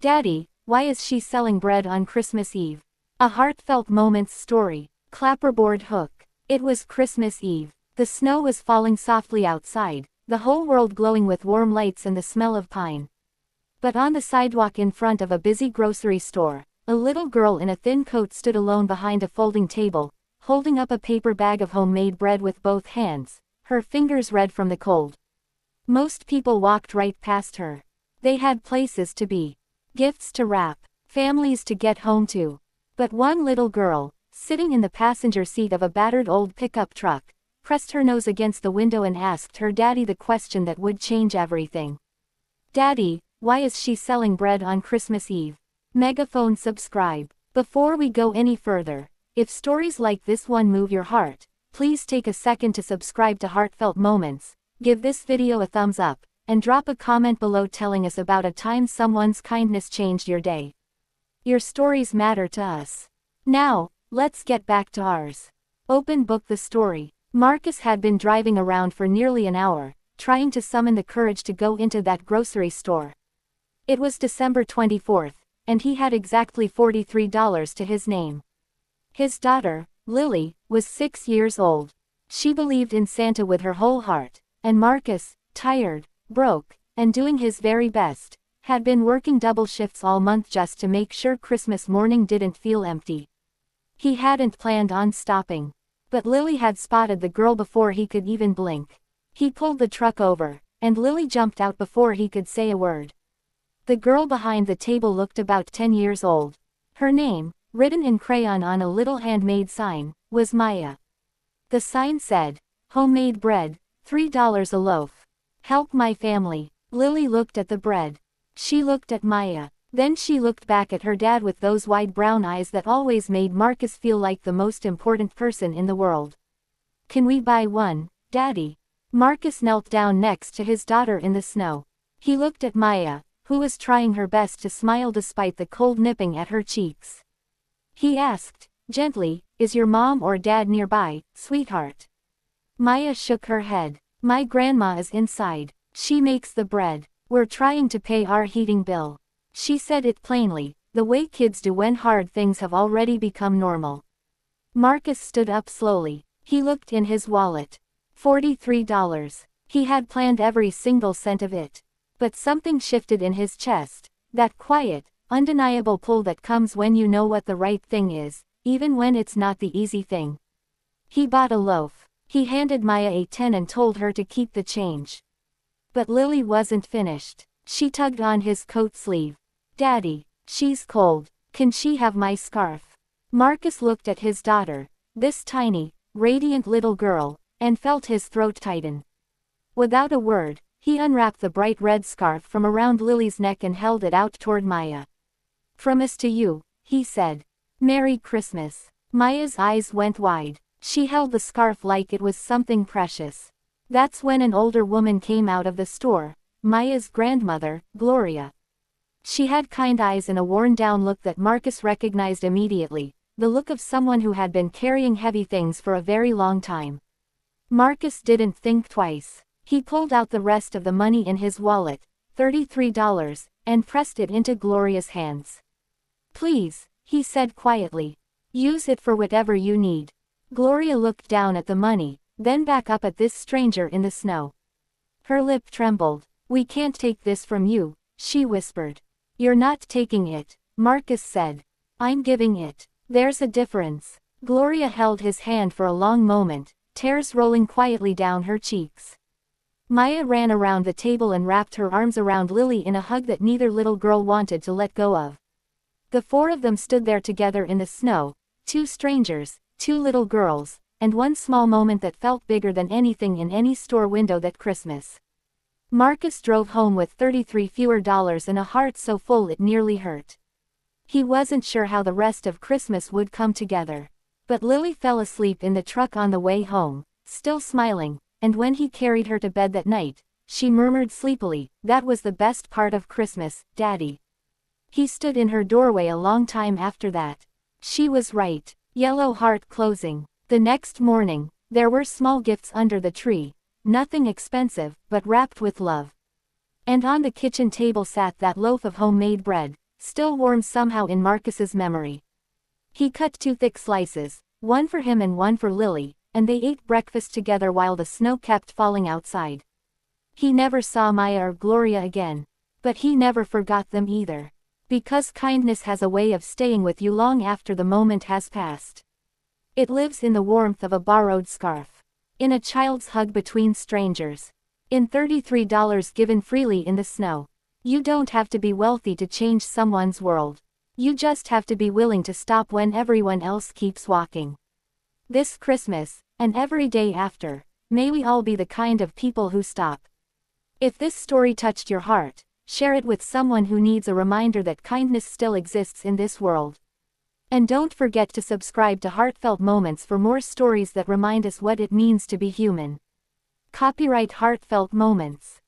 Daddy, why is she selling bread on Christmas Eve? A heartfelt moments story. Clapperboard hook. It was Christmas Eve. The snow was falling softly outside, the whole world glowing with warm lights and the smell of pine. But on the sidewalk in front of a busy grocery store, a little girl in a thin coat stood alone behind a folding table, holding up a paper bag of homemade bread with both hands, her fingers red from the cold. Most people walked right past her. They had places to be, gifts to wrap, families to get home to. But one little girl, sitting in the passenger seat of a battered old pickup truck, pressed her nose against the window and asked her daddy the question that would change everything. Daddy, why is she selling bread on Christmas Eve? Megaphone subscribe. Before we go any further, if stories like this one move your heart, please take a second to subscribe to Heartfelt Moments, give this video a thumbs up, and drop a comment below telling us about a time someone's kindness changed your day. Your stories matter to us. Now, let's get back to ours. Open book the story. Marcus had been driving around for nearly an hour, trying to summon the courage to go into that grocery store. It was December 24th, and he had exactly $43 to his name. His daughter, Lily, was 6 years old. She believed in Santa with her whole heart, and Marcus, tired, broke, and doing his very best, had been working double shifts all month just to make sure Christmas morning didn't feel empty. He hadn't planned on stopping. But Lily had spotted the girl before he could even blink. He pulled the truck over, and Lily jumped out before he could say a word. The girl behind the table looked about 10 years old. Her name, written in crayon on a little handmade sign, was Maya. The sign said, "Homemade bread, $3 a loaf. Help my family." Lily looked at the bread. She looked at Maya. Then she looked back at her dad with those wide brown eyes that always made Marcus feel like the most important person in the world. "Can we buy one, Daddy?" Marcus knelt down next to his daughter in the snow. He looked at Maya, who was trying her best to smile despite the cold nipping at her cheeks. He asked, gently, "Is your mom or dad nearby, sweetheart?" Maya shook her head. "My grandma is inside. She makes the bread. We're trying to pay our heating bill." She said it plainly, the way kids do when hard things have already become normal. Marcus stood up slowly. He looked in his wallet. $43. He had planned every single cent of it. But something shifted in his chest, that quiet, undeniable pull that comes when you know what the right thing is, even when it's not the easy thing. He bought a loaf. He handed Maya a 10 and told her to keep the change. But Lily wasn't finished. She tugged on his coat sleeve. "Daddy, she's cold. Can she have my scarf?" Marcus looked at his daughter, this tiny, radiant little girl, and felt his throat tighten. Without a word, he unwrapped the bright red scarf from around Lily's neck and held it out toward Maya. "From us to you," he said. "Merry Christmas." Maya's eyes went wide. She held the scarf like it was something precious. That's when an older woman came out of the store, Maya's grandmother, Gloria. She had kind eyes and a worn-down look that Marcus recognized immediately, the look of someone who had been carrying heavy things for a very long time. Marcus didn't think twice. He pulled out the rest of the money in his wallet, $33, and pressed it into Gloria's hands. "Please," he said quietly. "Use it for whatever you need." Gloria looked down at the money, then back up at this stranger in the snow. Her lip trembled. "We can't take this from you," she whispered. "You're not taking it," Marcus said. "I'm giving it. There's a difference." Gloria held his hand for a long moment, tears rolling quietly down her cheeks. Maya ran around the table and wrapped her arms around Lily in a hug that neither little girl wanted to let go of. The four of them stood there together in the snow, two strangers, two little girls, and one small moment that felt bigger than anything in any store window that Christmas. Marcus drove home with $33 fewer and a heart so full it nearly hurt. He wasn't sure how the rest of Christmas would come together. But Lily fell asleep in the truck on the way home, still smiling, and when he carried her to bed that night, she murmured sleepily, "That was the best part of Christmas, Daddy." He stood in her doorway a long time after that. She was right. Yellow heart closing. The next morning, there were small gifts under the tree, nothing expensive, but wrapped with love. And on the kitchen table sat that loaf of homemade bread, still warm somehow in Marcus's memory. He cut 2 thick slices, one for him and one for Lily, and they ate breakfast together while the snow kept falling outside. He never saw Maya or Gloria again. But he never forgot them either. Because kindness has a way of staying with you long after the moment has passed. It lives in the warmth of a borrowed scarf. In a child's hug between strangers. In $33 given freely in the snow. You don't have to be wealthy to change someone's world. You just have to be willing to stop when everyone else keeps walking. This Christmas, and every day after, may we all be the kind of people who stop. If this story touched your heart, share it with someone who needs a reminder that kindness still exists in this world. And don't forget to subscribe to Heartfelt Moments for more stories that remind us what it means to be human. Copyright Heartfelt Moments.